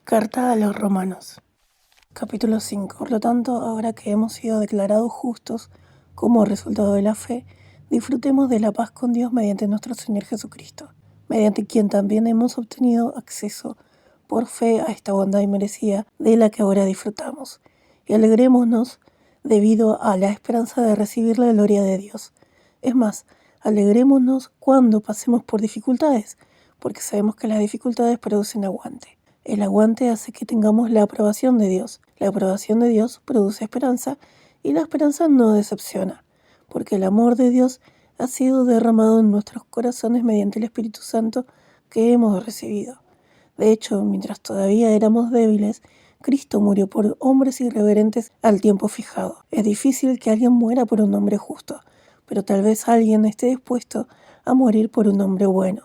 Carta a los Romanos, capítulo 5. Por lo tanto, ahora que hemos sido declarados justos como resultado de la fe, disfrutemos de la paz con Dios mediante nuestro Señor Jesucristo, mediante quien también hemos obtenido acceso por fe a esta bondad inmerecida de la que ahora disfrutamos, y alegrémonos debido a la esperanza de recibir la gloria de Dios. Es más, alegrémonos cuando pasemos por dificultades, porque sabemos que las dificultades producen aguante. El aguante hace que tengamos la aprobación de Dios. La aprobación de Dios produce esperanza y la esperanza no decepciona, porque el amor de Dios ha sido derramado en nuestros corazones mediante el Espíritu Santo que hemos recibido. De hecho, mientras todavía éramos débiles, Cristo murió por hombres irreverentes al tiempo fijado. Es difícil que alguien muera por un hombre justo, pero tal vez alguien esté dispuesto a morir por un hombre bueno.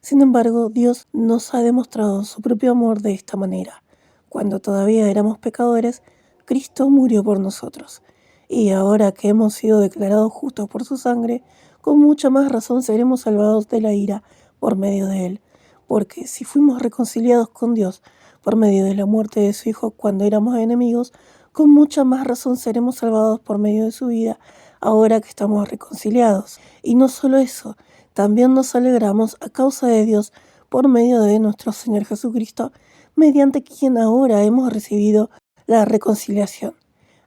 Sin embargo, Dios nos ha demostrado su propio amor de esta manera. Cuando todavía éramos pecadores, Cristo murió por nosotros. Y ahora que hemos sido declarados justos por su sangre, con mucha más razón seremos salvados de la ira por medio de él. Porque si fuimos reconciliados con Dios por medio de la muerte de su Hijo cuando éramos enemigos, con mucha más razón seremos salvados por medio de su vida ahora que estamos reconciliados. Y no solo eso, también nos alegramos a causa de Dios por medio de nuestro Señor Jesucristo, mediante quien ahora hemos recibido la reconciliación.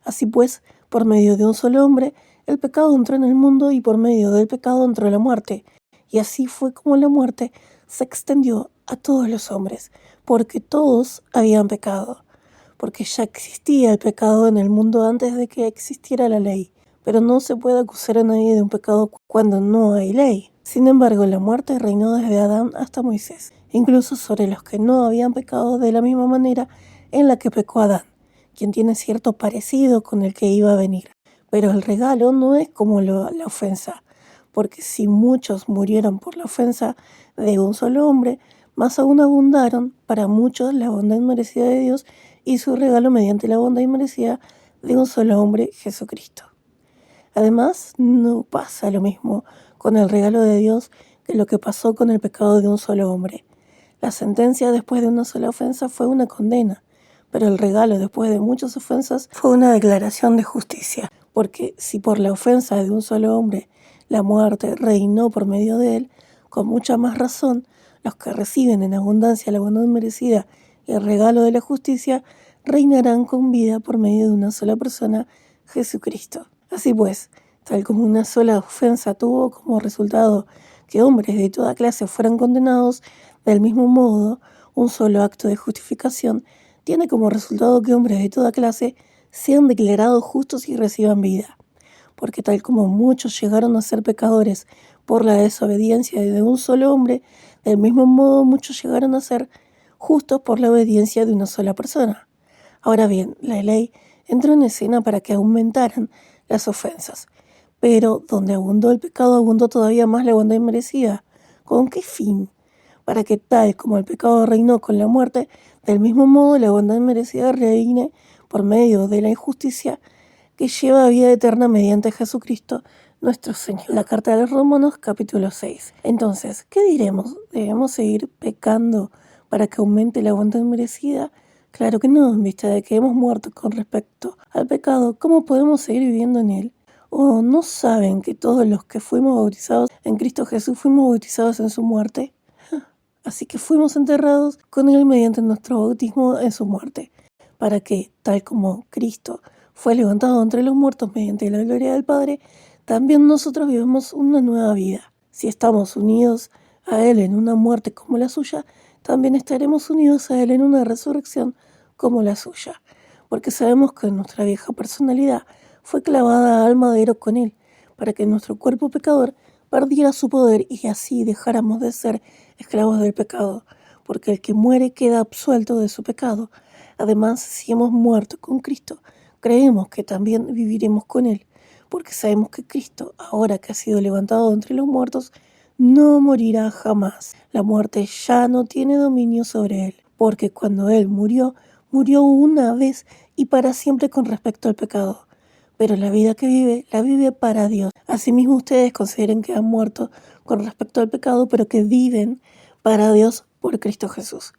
Así pues, por medio de un solo hombre, el pecado entró en el mundo y por medio del pecado entró la muerte. Y así fue como la muerte se extendió a todos los hombres, porque todos habían pecado. Porque ya existía el pecado en el mundo antes de que existiera la ley. Pero no se puede acusar a nadie de un pecado cuando no hay ley. Sin embargo, la muerte reinó desde Adán hasta Moisés, incluso sobre los que no habían pecado de la misma manera en la que pecó Adán, quien tiene cierto parecido con el que iba a venir. Pero el regalo no es como la ofensa, porque si muchos murieron por la ofensa de un solo hombre, más aún abundaron para muchos la bondad inmerecida de Dios y su regalo mediante la bondad inmerecida de un solo hombre, Jesucristo. Además, no pasa lo mismo con el regalo de Dios que lo que pasó con el pecado de un solo hombre. La sentencia después de una sola ofensa fue una condena, pero el regalo después de muchas ofensas fue una declaración de justicia. Porque si por la ofensa de un solo hombre la muerte reinó por medio de él, con mucha más razón, los que reciben en abundancia la bondad merecida y el regalo de la justicia reinarán con vida por medio de una sola persona, Jesucristo. Así pues, tal como una sola ofensa tuvo como resultado que hombres de toda clase fueran condenados, del mismo modo, un solo acto de justificación tiene como resultado que hombres de toda clase sean declarados justos y reciban vida. Porque tal como muchos llegaron a ser pecadores por la desobediencia de un solo hombre, del mismo modo muchos llegaron a ser justos por la obediencia de una sola persona. Ahora bien, la ley entró en escena para que aumentaran las ofensas, pero donde abundó el pecado abundó todavía más la bondad inmerecida. ¿Con qué fin? Para que tal como el pecado reinó con la muerte, del mismo modo la bondad inmerecida reine por medio de la injusticia que lleva a vida eterna mediante Jesucristo nuestro Señor. La carta de los Romanos, capítulo 6. Entonces, ¿qué diremos? ¿Debemos seguir pecando para que aumente la bondad inmerecida? Claro que no, en vista de que hemos muerto con respecto al pecado, ¿cómo podemos seguir viviendo en él? ¿O no saben que todos los que fuimos bautizados en Cristo Jesús fuimos bautizados en su muerte? Así que fuimos enterrados con él mediante nuestro bautismo en su muerte, para que, tal como Cristo fue levantado entre los muertos mediante la gloria del Padre, también nosotros vivimos una nueva vida. Si estamos unidos a Él en una muerte como la suya, también estaremos unidos a Él en una resurrección como la suya, porque sabemos que nuestra vieja personalidad fue clavada al madero con Él, para que nuestro cuerpo pecador perdiera su poder y así dejáramos de ser esclavos del pecado, porque el que muere queda absuelto de su pecado. Además, si hemos muerto con Cristo, creemos que también viviremos con Él, porque sabemos que Cristo, ahora que ha sido levantado entre los muertos, no morirá jamás. La muerte ya no tiene dominio sobre Él, porque cuando Él murió, murió una vez y para siempre con respecto al pecado. Pero la vida que vive, la vive para Dios. Asimismo, ustedes consideren que han muerto con respecto al pecado, pero que viven para Dios por Cristo Jesús.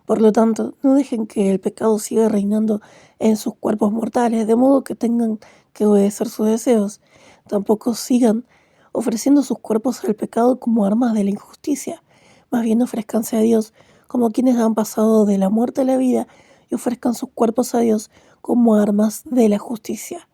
Por lo tanto, no dejen que el pecado siga reinando en sus cuerpos mortales, de modo que tengan que obedecer sus deseos. Tampoco sigan ofreciendo sus cuerpos al pecado como armas de la injusticia. Más bien ofrezcanse a Dios como quienes han pasado de la muerte a la vida y ofrezcan sus cuerpos a Dios como armas de la justicia.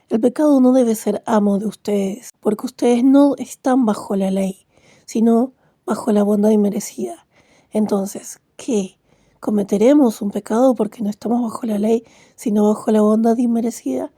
El pecado no debe ser amo de ustedes, porque ustedes no están bajo la ley, sino bajo la bondad inmerecida. Entonces, ¿qué? ¿Cometeremos un pecado porque no estamos bajo la ley, sino bajo la bondad inmerecida?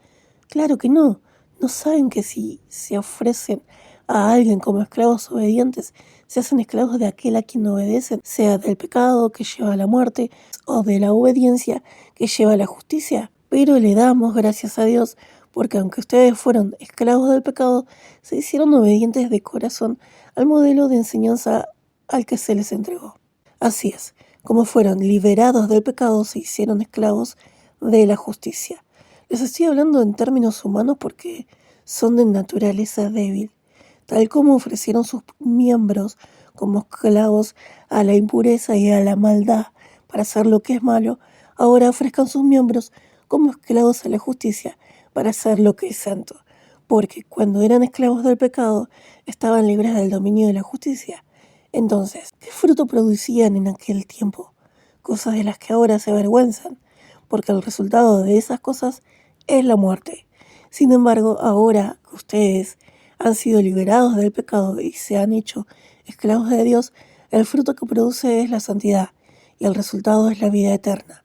Claro que no. ¿No saben que si se ofrecen a alguien como esclavos obedientes, se hacen esclavos de aquel a quien obedecen, sea del pecado que lleva a la muerte o de la obediencia que lleva a la justicia? Pero le damos gracias a Dios porque aunque ustedes fueron esclavos del pecado, se hicieron obedientes de corazón al modelo de enseñanza al que se les entregó. Así es, como fueron liberados del pecado, se hicieron esclavos de la justicia. Les estoy hablando en términos humanos porque son de naturaleza débil. Tal como ofrecieron sus miembros como esclavos a la impureza y a la maldad para hacer lo que es malo, ahora ofrezcan sus miembros como esclavos a la justicia para hacer lo que es santo. Porque cuando eran esclavos del pecado, estaban libres del dominio de la justicia. Entonces, ¿qué fruto producían en aquel tiempo? Cosas de las que ahora se avergüenzan, porque el resultado de esas cosas es la muerte. Sin embargo, ahora que ustedes han sido liberados del pecado y se han hecho esclavos de Dios, el fruto que produce es la santidad y el resultado es la vida eterna.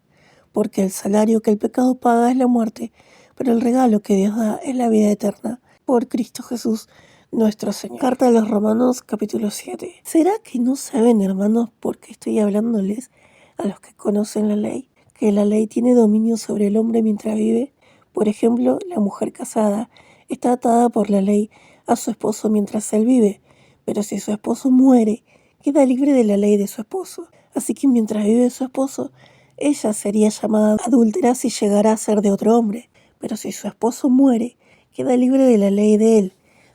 Porque el salario que el pecado paga es la muerte, pero el regalo que Dios da es la vida eterna por Cristo Jesús nuestro Señor. Carta a los Romanos capítulo 7. ¿Será que no saben, hermanos, por qué estoy hablándoles a los que conocen la ley? Que la ley tiene dominio sobre el hombre mientras vive. Por ejemplo, la mujer casada está atada por la ley a su esposo mientras él vive, pero si su esposo muere, queda libre de la ley de su esposo. Así que mientras vive su esposo, ella sería llamada adúltera si llegara a ser de otro hombre, pero si su esposo muere, queda libre de la ley de él,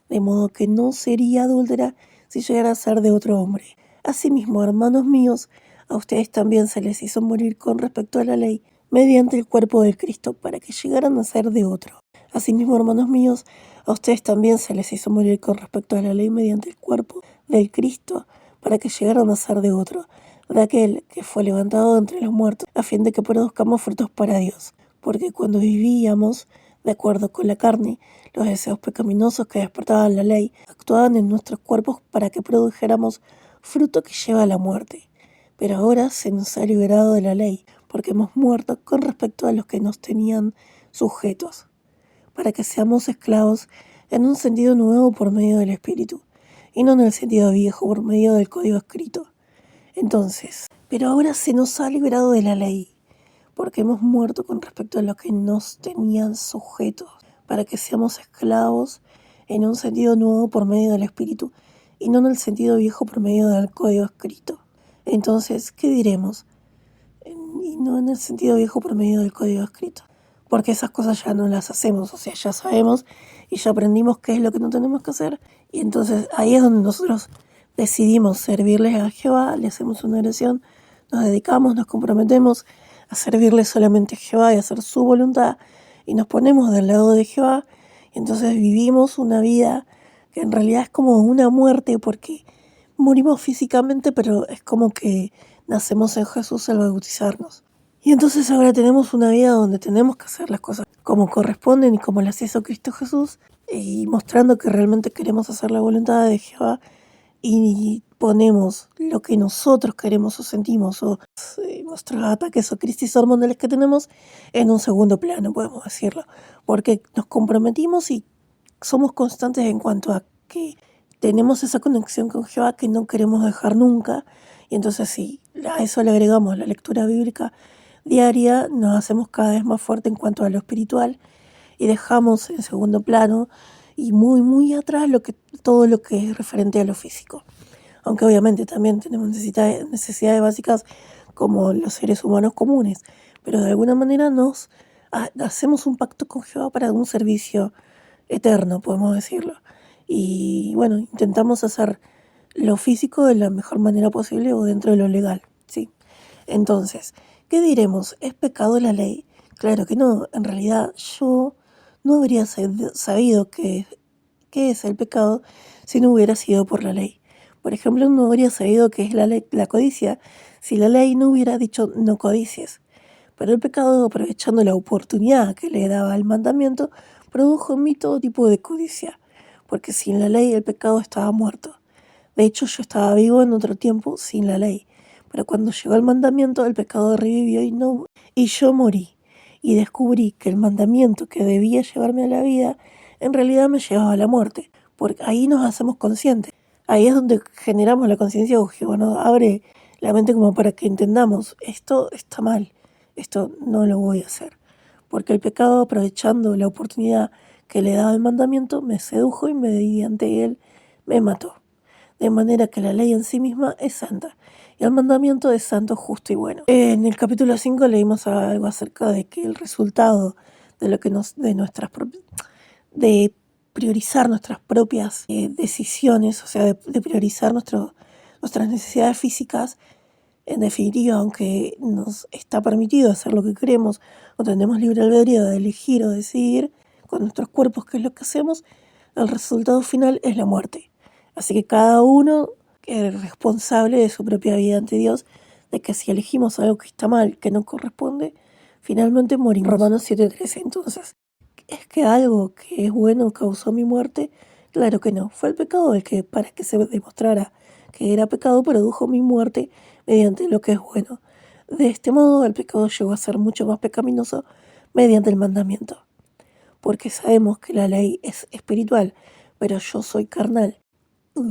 de modo que no sería adúltera si llegara a ser de otro hombre. Asimismo, hermanos míos, a ustedes también se les hizo morir con respecto a la ley, mediante el cuerpo de Cristo, para que llegaran a ser de otro. Asimismo, hermanos míos, a ustedes también se les hizo morir con respecto a la ley mediante el cuerpo del Cristo, para que llegaran a ser de otro, de aquel que fue levantado de entre los muertos, a fin de que produzcamos frutos para Dios. Porque cuando vivíamos de acuerdo con la carne, los deseos pecaminosos que despertaban la ley actuaban en nuestros cuerpos para que produjéramos fruto que lleva a la muerte. Pero ahora se nos ha liberado de la ley, porque hemos muerto con respecto a los que nos tenían sujetos, para que seamos esclavos en un sentido nuevo por medio del Espíritu, y no en el sentido viejo por medio del código escrito. Entonces, pero ahora se nos ha liberado de la ley, porque hemos muerto con respecto a los que nos tenían sujetos, para que seamos esclavos en un sentido nuevo por medio del Espíritu, y no en el sentido viejo por medio del código escrito. Entonces, ¿qué diremos? Y no en el sentido viejo por medio del código escrito. Porque esas cosas ya no las hacemos, o sea, ya sabemos y ya aprendimos qué es lo que no tenemos que hacer. Y entonces ahí es donde nosotros decidimos servirles a Jehová, le hacemos una oración, nos dedicamos, nos comprometemos a servirle solamente a Jehová y a hacer su voluntad. Y nos ponemos del lado de Jehová y entonces vivimos una vida que en realidad es como una muerte porque morimos físicamente, pero es como que nacemos en Jesús al bautizarnos. Y entonces ahora tenemos una vida donde tenemos que hacer las cosas como corresponden y como las hizo Cristo Jesús, y mostrando que realmente queremos hacer la voluntad de Jehová y ponemos lo que nosotros queremos o sentimos o nuestros ataques o crisis hormonales que tenemos en un segundo plano, podemos decirlo, porque nos comprometimos y somos constantes en cuanto a que tenemos esa conexión con Jehová que no queremos dejar nunca. Y entonces si a eso le agregamos la lectura bíblica diaria, nos hacemos cada vez más fuerte en cuanto a lo espiritual y dejamos en segundo plano y muy muy atrás todo lo que es referente a lo físico. Aunque obviamente también tenemos necesidades básicas como los seres humanos comunes, pero de alguna manera nos hacemos un pacto con Jehová para un servicio eterno, podemos decirlo. Y bueno, intentamos hacer lo físico de la mejor manera posible o dentro de lo legal, ¿sí? Entonces, ¿qué diremos? ¿Es pecado la ley? Claro que no. En realidad yo no habría sabido qué es el pecado si no hubiera sido por la ley. Por ejemplo, no habría sabido qué es la codicia si la ley no hubiera dicho no codicies. Pero el pecado, aprovechando la oportunidad que le daba el mandamiento, produjo en mí todo tipo de codicia, porque sin la ley el pecado estaba muerto. De hecho, yo estaba vivo en otro tiempo sin la ley, pero cuando llegó el mandamiento el pecado revivió y yo morí, y descubrí que el mandamiento que debía llevarme a la vida en realidad me llevaba a la muerte, porque ahí nos hacemos conscientes. Ahí es donde generamos la conciencia, o Jehová nos abre la mente como para que entendamos, esto está mal, esto no lo voy a hacer. Porque el pecado, aprovechando la oportunidad que le daba el mandamiento, me sedujo y mediante él me mató. De manera que la ley en sí misma es santa, y el mandamiento es santo, justo y bueno. En el capítulo 5 leímos algo acerca de que el resultado de lo que de priorizar nuestras propias decisiones, o sea, de priorizar nuestras necesidades físicas, en definitiva, aunque nos está permitido hacer lo que queremos, o tenemos libre albedrío de elegir o decidir con nuestros cuerpos qué es lo que hacemos, el resultado final es la muerte. Así que cada uno es responsable de su propia vida ante Dios, de que si elegimos algo que está mal, que no corresponde, finalmente morimos. Romanos 7:13. Entonces, ¿es que algo que es bueno causó mi muerte? Claro que no. Fue el pecado el que, para que se demostrara que era pecado, produjo mi muerte mediante lo que es bueno. De este modo, el pecado llegó a ser mucho más pecaminoso mediante el mandamiento. Porque sabemos que la ley es espiritual, pero yo soy carnal.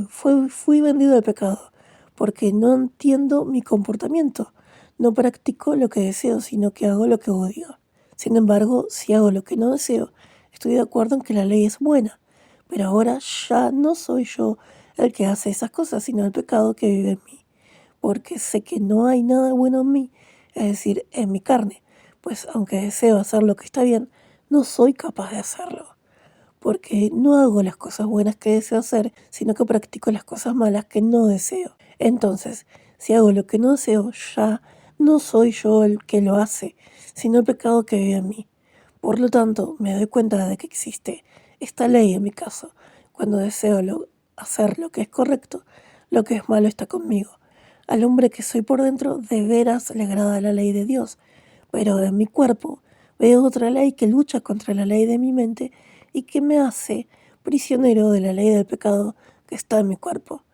Fui vendido al pecado, porque no entiendo mi comportamiento. No practico lo que deseo, sino que hago lo que odio. Sin embargo, si hago lo que no deseo, estoy de acuerdo en que la ley es buena. Pero ahora ya no soy yo el que hace esas cosas, sino el pecado que vive en mí. Porque sé que no hay nada bueno en mí, es decir, en mi carne. Pues aunque deseo hacer lo que está bien, no soy capaz de hacerlo porque no hago las cosas buenas que deseo hacer, sino que practico las cosas malas que no deseo. Entonces, si hago lo que no deseo, ya no soy yo el que lo hace, sino el pecado que vive en mí. Por lo tanto, me doy cuenta de que existe esta ley en mi caso. Cuando deseo hacer lo que es correcto, lo que es malo está conmigo. Al hombre que soy por dentro, de veras le agrada la ley de Dios, pero en mi cuerpo veo otra ley que lucha contra la ley de mi mente y que me hace prisionero de la ley del pecado que está en mi cuerpo.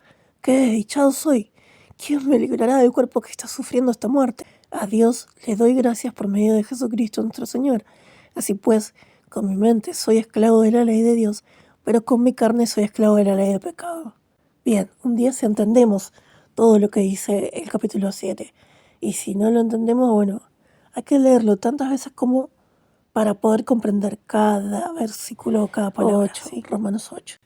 ¡Qué desdichado soy! ¿Quién me librará del cuerpo que está sufriendo esta muerte? A Dios le doy gracias por medio de Jesucristo nuestro Señor. Así pues, con mi mente soy esclavo de la ley de Dios, pero con mi carne soy esclavo de la ley del pecado. Bien, un día si entendemos todo lo que dice el capítulo 7, y si no lo entendemos, bueno, hay que leerlo tantas veces como para poder comprender cada versículo o cada palabra. 8, ¿sí? Romanos 8.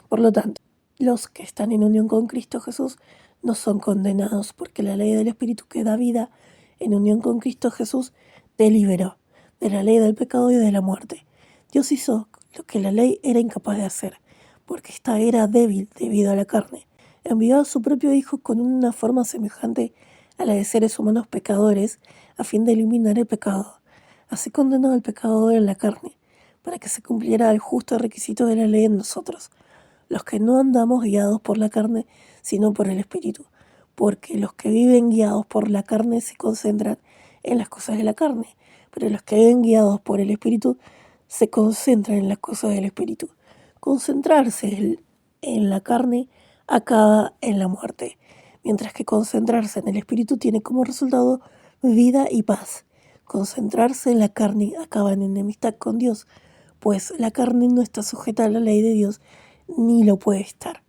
Por lo tanto, los que están en unión con Cristo Jesús no son condenados, porque la ley del Espíritu que da vida en unión con Cristo Jesús te liberó de la ley del pecado y de la muerte. Dios hizo lo que la ley era incapaz de hacer, porque ésta era débil debido a la carne. Envió a su propio Hijo con una forma semejante a la de seres humanos pecadores, a fin de eliminar el pecado. Así condenó al pecador en la carne, para que se cumpliera el justo requisito de la ley en nosotros, los que no andamos guiados por la carne, sino por el Espíritu, porque los que viven guiados por la carne se concentran en las cosas de la carne, pero los que viven guiados por el Espíritu se concentran en las cosas del Espíritu. Concentrarse en la carne acaba en la muerte, mientras que concentrarse en el Espíritu tiene como resultado vida y paz. Concentrarse en la carne acaba en enemistad con Dios, pues la carne no está sujeta a la ley de Dios, ni lo puede estar.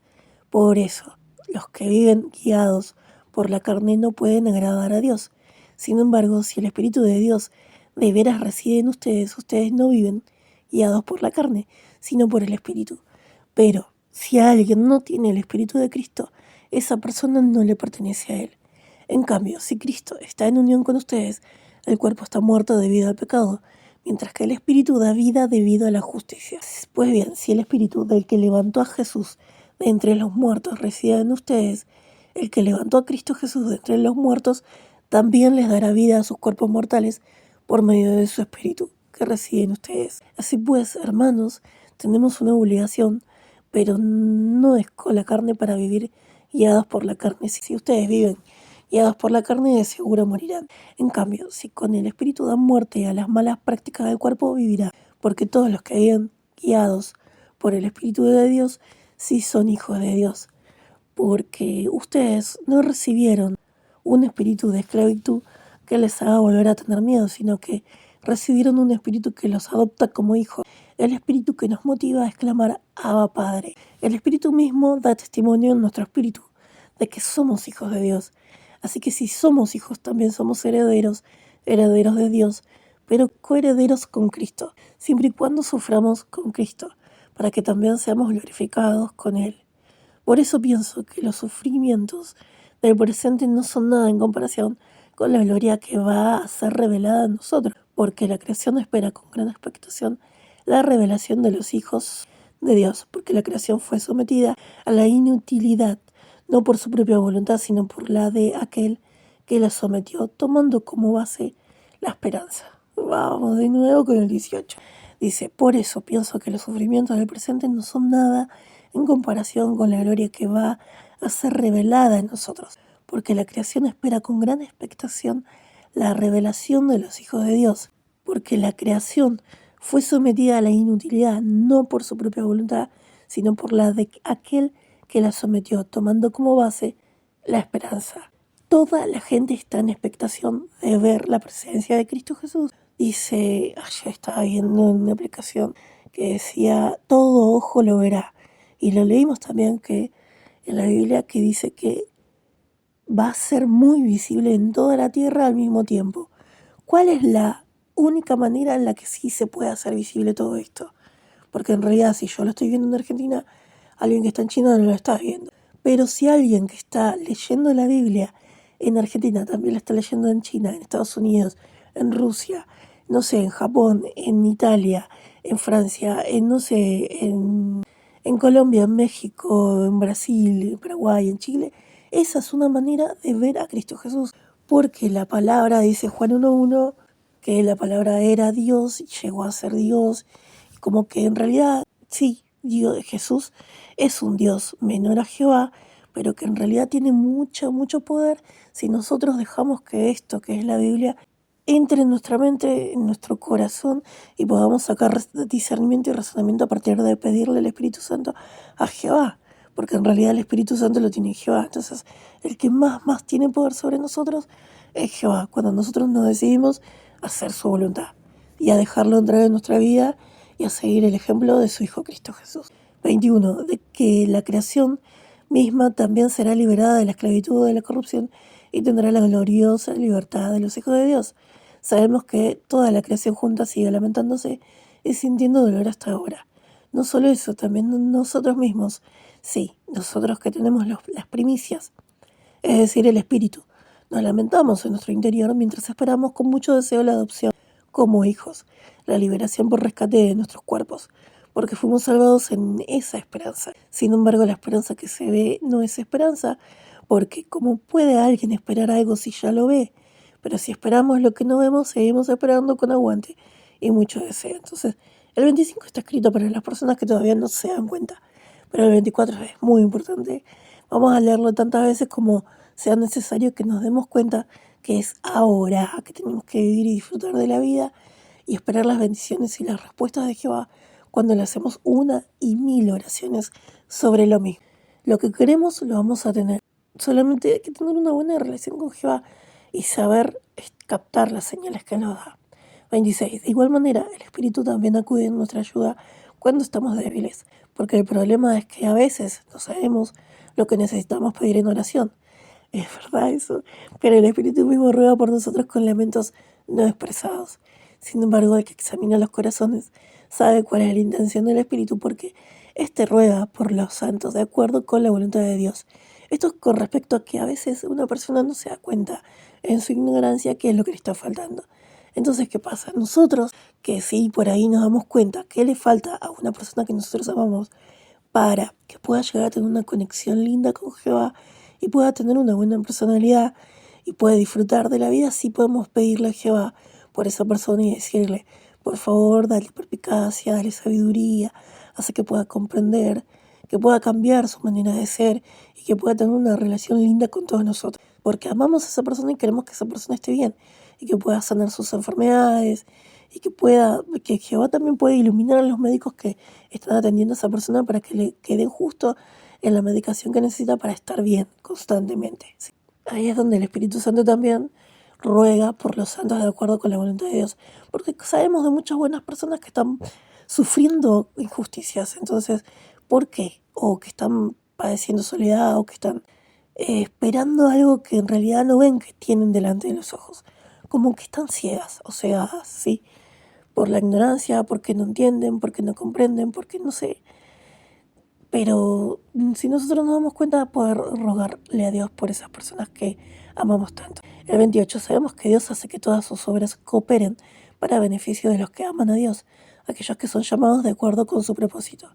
Por eso, los que viven guiados por la carne no pueden agradar a Dios. Sin embargo, si el Espíritu de Dios de veras reside en ustedes, ustedes no viven guiados por la carne, sino por el Espíritu. Pero si alguien no tiene el Espíritu de Cristo, esa persona no le pertenece a él. En cambio, si Cristo está en unión con ustedes, el cuerpo está muerto debido al pecado, mientras que el Espíritu da vida debido a la justicia. Pues bien, si el Espíritu del que levantó a Jesús de entre los muertos reside en ustedes, el que levantó a Cristo Jesús de entre los muertos también les dará vida a sus cuerpos mortales por medio de su Espíritu que reside en ustedes. Así pues, hermanos, tenemos una obligación, pero no es con la carne para vivir guiados por la carne. Si ustedes viven guiados por la carne, de seguro morirán. En cambio, si con el Espíritu dan muerte a las malas prácticas del cuerpo, vivirá. Porque todos los que viven guiados por el Espíritu de Dios, sí son hijos de Dios. Porque ustedes no recibieron un espíritu de esclavitud que les haga volver a tener miedo, sino que recibieron un espíritu que los adopta como hijos. El espíritu que nos motiva a exclamar Abba Padre. El espíritu mismo da testimonio en nuestro espíritu de que somos hijos de Dios. Así que si somos hijos, también somos herederos, herederos de Dios, pero coherederos con Cristo, siempre y cuando suframos con Cristo, para que también seamos glorificados con Él. Por eso pienso que los sufrimientos del presente no son nada en comparación con la gloria que va a ser revelada en nosotros, porque la creación espera con gran expectación la revelación de los hijos de Dios, porque la creación fue sometida a la inutilidad, no por su propia voluntad, sino por la de aquel que la sometió, tomando como base la esperanza. Vamos de nuevo con el 18. Dice, por eso pienso que los sufrimientos del presente no son nada en comparación con la gloria que va a ser revelada en nosotros, porque la creación espera con gran expectación la revelación de los hijos de Dios, porque la creación fue sometida a la inutilidad no por su propia voluntad, sino por la de aquel que la sometió, tomando como base la esperanza. Toda la gente está en expectación de ver la presencia de Cristo Jesús. Dice, ayer estaba viendo en una aplicación que decía, todo ojo lo verá. Y lo leímos también que en la Biblia que dice que va a ser muy visible en toda la tierra al mismo tiempo. ¿Cuál es la única manera en la que sí se puede hacer visible todo esto? Porque en realidad si yo lo estoy viendo en Argentina, alguien que está en China no lo está viendo. Pero si alguien que está leyendo la Biblia en Argentina también la está leyendo en China, en Estados Unidos, en Rusia, no sé, en Japón, en Italia, en Francia, no sé, en Colombia, en México, en Brasil, en Paraguay, en Chile, esa es una manera de ver a Cristo Jesús. Porque la palabra, dice Juan 1:1, que la palabra era Dios y llegó a ser Dios. Y como que en realidad, sí, Dios, Jesús es un Dios menor a Jehová, pero que en realidad tiene mucho, mucho poder si nosotros dejamos que esto, que es la Biblia, entre en nuestra mente, en nuestro corazón y podamos sacar discernimiento y razonamiento a partir de pedirle al Espíritu Santo a Jehová, porque en realidad el Espíritu Santo lo tiene Jehová. Entonces, el que más tiene poder sobre nosotros es Jehová, cuando nosotros nos decidimos a hacer su voluntad y a dejarlo entrar en nuestra vida y a seguir el ejemplo de su Hijo Cristo Jesús. 21. De que la creación misma también será liberada de la esclavitud o de la corrupción y tendrá la gloriosa libertad de los hijos de Dios. Sabemos que toda la creación junta sigue lamentándose y sintiendo dolor hasta ahora. No solo eso, también nosotros mismos, sí, nosotros que tenemos las primicias, es decir, el Espíritu, nos lamentamos en nuestro interior mientras esperamos con mucho deseo la adopción como hijos, la liberación por rescate de nuestros cuerpos, porque fuimos salvados en esa esperanza. Sin embargo, la esperanza que se ve no es esperanza, porque ¿cómo puede alguien esperar algo si ya lo ve? Pero si esperamos lo que no vemos, seguimos esperando con aguante y mucho deseo. Entonces, el 25 está escrito para las personas que todavía no se dan cuenta, pero el 24 es muy importante. Vamos a leerlo tantas veces como sea necesario que nos demos cuenta que es ahora que tenemos que vivir y disfrutar de la vida y esperar las bendiciones y las respuestas de Jehová cuando le hacemos 1,000 oraciones sobre lo mismo. Lo que queremos lo vamos a tener. Solamente hay que tener una buena relación con Jehová y saber captar las señales que nos da. 26. De igual manera, el Espíritu también acude en nuestra ayuda cuando estamos débiles, porque el problema es que a veces no sabemos lo que necesitamos pedir en oración. Es verdad eso, pero el Espíritu mismo ruega por nosotros con lamentos no expresados. Sin embargo, el que examina los corazones sabe cuál es la intención del Espíritu, porque éste ruega por los santos de acuerdo con la voluntad de Dios. Esto es con respecto a que a veces una persona no se da cuenta en su ignorancia qué es lo que le está faltando. Entonces, ¿qué pasa? Nosotros, que sí por ahí nos damos cuenta qué le falta a una persona que nosotros amamos para que pueda llegar a tener una conexión linda con Jehová y pueda tener una buena personalidad y puede disfrutar de la vida, sí podemos pedirle a Jehová por esa persona y decirle, por favor, dale perspicacia, dale sabiduría, hace que pueda comprender, que pueda cambiar su manera de ser y que pueda tener una relación linda con todos nosotros. Porque amamos a esa persona y queremos que esa persona esté bien y que pueda sanar sus enfermedades y que Jehová también pueda iluminar a los médicos que están atendiendo a esa persona para que le queden justo en la medicación que necesita para estar bien constantemente. ¿Sí? Ahí es donde el Espíritu Santo también ruega por los santos de acuerdo con la voluntad de Dios, porque sabemos de muchas buenas personas que están sufriendo injusticias. Entonces, ¿por qué? O que están padeciendo soledad o que están esperando algo que en realidad no ven que tienen delante de los ojos. Como que están ciegas o cegadas, ¿sí? Por la ignorancia, porque no entienden, porque no comprenden, porque no sé. Pero si nosotros nos damos cuenta de poder rogarle a Dios por esas personas que amamos tanto. El 28, sabemos que Dios hace que todas sus obras cooperen para beneficio de los que aman a Dios, aquellos que son llamados de acuerdo con su propósito.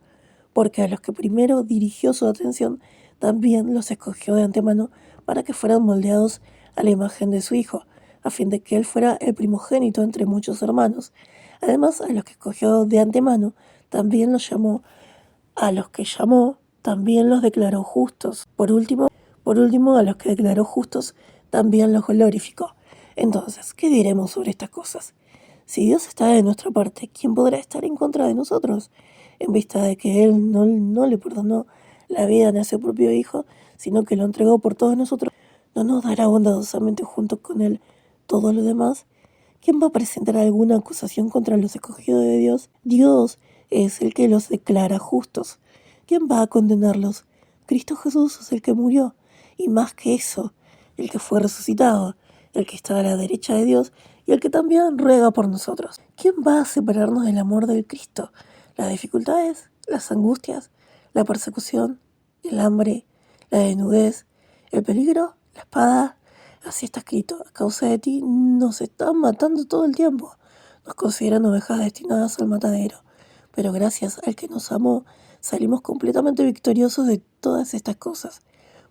Porque a los que primero dirigió su atención, también los escogió de antemano para que fueran moldeados a la imagen de su Hijo, a fin de que Él fuera el primogénito entre muchos hermanos. Además, a los que escogió de antemano, también los llamó. A los que llamó, también los declaró justos. Por último, a los que declaró justos, también los glorificó. Entonces, ¿qué diremos sobre estas cosas? Si Dios está de nuestra parte, ¿quién podrá estar en contra de nosotros? En vista de que Él no le perdonó la vida a su propio Hijo, sino que lo entregó por todos nosotros, ¿no nos dará bondadosamente junto con Él todo lo demás? ¿Quién va a presentar alguna acusación contra los escogidos de Dios? Dios es el que los declara justos. ¿Quién va a condenarlos? Cristo Jesús es el que murió, y más que eso, el que fue resucitado, el que está a la derecha de Dios y el que también ruega por nosotros. ¿Quién va a separarnos del amor del Cristo? Las dificultades, las angustias, la persecución, el hambre, la desnudez, el peligro, la espada. Así está escrito, a causa de ti nos están matando todo el tiempo. Nos consideran ovejas destinadas al matadero. Pero gracias al que nos amó, salimos completamente victoriosos de todas estas cosas.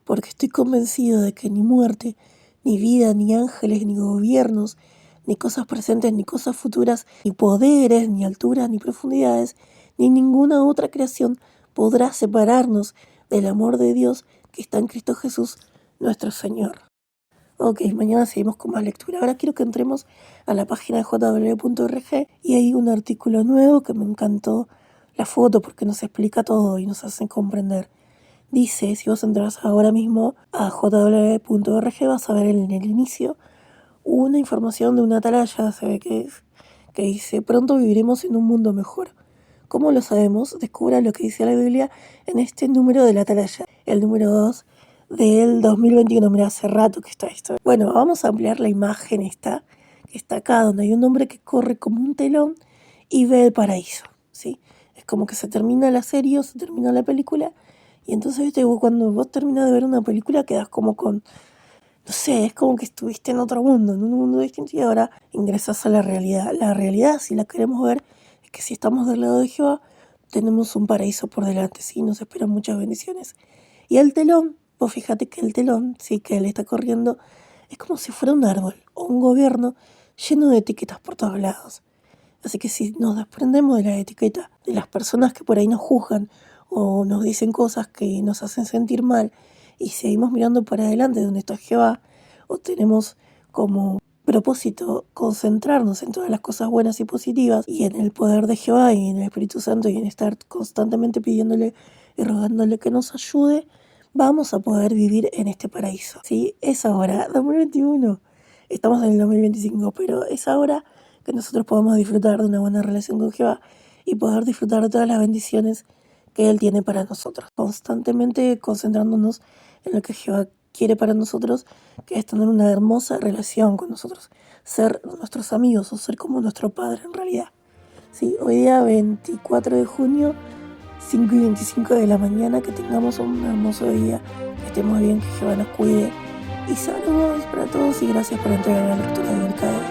Porque estoy convencido de que ni muerte, ni vida, ni ángeles, ni gobiernos, ni cosas presentes, ni cosas futuras, ni poderes, ni alturas, ni profundidades, ni ninguna otra creación podrá separarnos del amor de Dios que está en Cristo Jesús, nuestro Señor. Ok, mañana seguimos con más lectura. Ahora quiero que entremos a la página de jw.org y hay un artículo nuevo que me encantó la foto porque nos explica todo y nos hace comprender. Dice, si vos entras ahora mismo a jw.org vas a ver en el inicio una información de una atalaya, se ve que es, que dice, pronto viviremos en un mundo mejor. ¿Cómo lo sabemos? Descubra lo que dice la Biblia en este número de la atalaya, el número 2 del 2021. Mira, hace rato que está esto. Bueno, vamos a ampliar la imagen esta, que está acá, donde hay un hombre que corre como un telón y ve el paraíso, ¿sí? Es como que se termina la serie o se termina la película y entonces, ¿viste? Cuando vos terminas de ver una película quedas como con, no sé, es como que estuviste en otro mundo, en un mundo distinto y ahora ingresas a la realidad. La realidad, si la queremos ver, es que si estamos del lado de Jehová, tenemos un paraíso por delante, ¿sí? Nos esperan muchas bendiciones. Y el telón, vos fíjate que el telón, sí, que él está corriendo, es como si fuera un árbol o un gobierno lleno de etiquetas por todos lados. Así que si nos desprendemos de la etiqueta, de las personas que por ahí nos juzgan o nos dicen cosas que nos hacen sentir mal y seguimos mirando para adelante donde está Jehová, o tenemos como propósito concentrarnos en todas las cosas buenas y positivas y en el poder de Jehová y en el Espíritu Santo y en estar constantemente pidiéndole y rogándole que nos ayude, vamos a poder vivir en este paraíso. ¿Sí? Es ahora, 2021. Estamos en el 2025, pero es ahora que nosotros podamos disfrutar de una buena relación con Jehová y poder disfrutar de todas las bendiciones que Él tiene para nosotros. Constantemente concentrándonos en lo que Jehová quiere para nosotros, que es tener una hermosa relación con nosotros, ser nuestros amigos o ser como nuestro Padre en realidad. ¿Sí? Hoy día 24 de junio, 5:25 de la mañana, que tengamos un hermoso día, que estemos bien, que Jehová nos cuide. Y saludos para todos y gracias por entrar a la lectura bíblica de hoy.